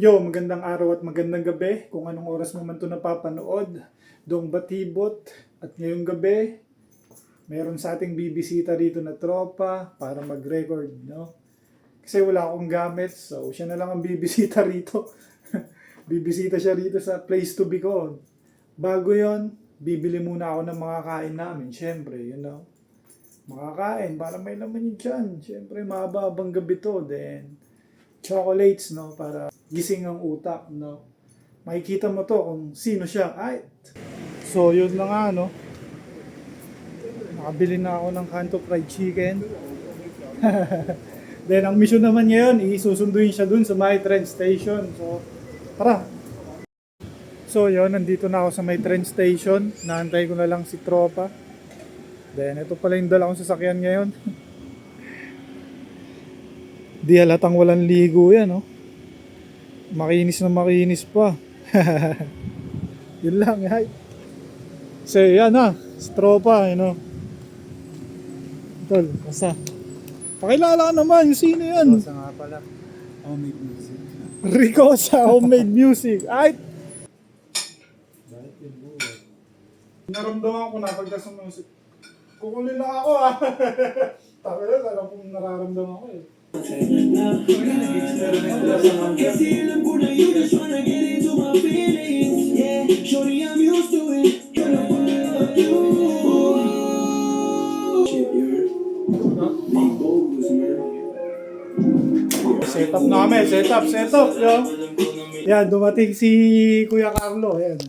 Yo, magandang araw at magandang gabi kung anong oras mo man ito napapanood. Dong Batibot. At ngayong gabi, meron sa ating bibisita rito na tropa para mag-record, no? Kasi wala akong gamit, so siya na lang ang bibisita rito. Bibisita siya rito sa place to be ko. Bago yon, bibili muna ako ng mga kain namin, syempre, you know. Makakain para may laman yun dyan. Syempre, mahabang gabi to. Then, chocolates, no? Para gising ang utak, no? Makikita mo to kung sino siya. Ay! So, yun na nga, no? Nakabili na ako ng Kanto Fried Chicken. Then, ang mission naman ngayon, isusunduin siya dun sa my train station. So, tara! So, yun, nandito na ako sa my train station. Naantay ko na lang si tropa. Then, ito pala yung dala kong sasakyan ngayon. Di halatang walang ligo yan, no? Makinis na makinis pa. Yun lang, hay. So, yan na. Si tropa, you know. Tol, basta. Pakilala ka naman, yung sino yan? Ricosa nga pala. Homemade music. Ricosa, homemade music. Ay! Bakit yung buhay? Naramdaman ko na pagka sa music. Kukunin lang ako, ah. Taka na, alam kong nararamdaman ko, eh. Nag-experiment lang sa mga Kasi alam ko na you just wanna get into my feelings. Yeah, shorty, I'm used to it. Girl, I wanna love you. Shit, you're big bogus, man. Setup namin, setup, yo. Yan, dumating si Kuya Carlo, yan.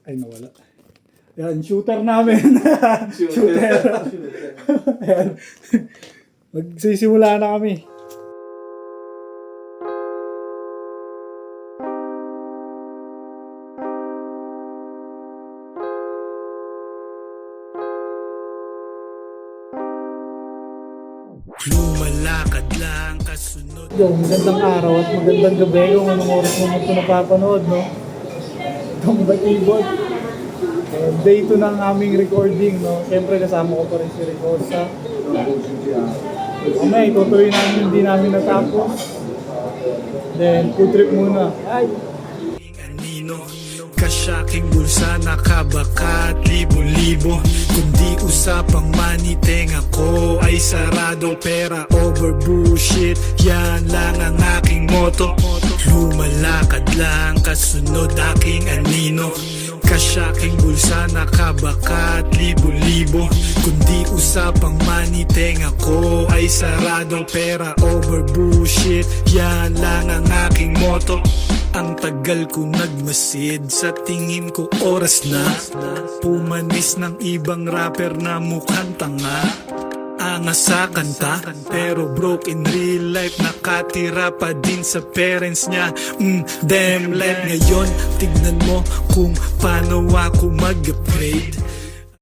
Ay, nawala. Yan, shooter namin. Shooter. Yan. Magsisimula na kami. Lumalakad lang kasunod. Yo, magandang araw at magandang gabi kung anong oras mo ito napapanood, no? Itong Batibot. Day 2 ng aming recording, no? Siyempre kasama ko pa rin si Ricosa. Mamaya, itutuloy namin hindi namin natapos. Then, food trip muna. Ay! Anino, kasyaking bulsa nakabakat libo-libo. Kundi usapang money, tenga ko ay sarado. Pera over bullshit, yan lang ang aking motto. Lumalakad lang kasunod aking anino. Kasyaking bulsa nakabakat libo-libo. Kundi usapang money, tenga ko ay sarado. Pera over bullshit, yan lang ang aking motto. Ang tagal ko nagmasid, sa tingin ko oras na pumanis ng ibang rapper na mukhang tanga. Angas sa kanta, pero broke in real life. Nakatira pa din sa parents niya. Damn life ngayon, tignan mo kung paano ako mag-upgrade.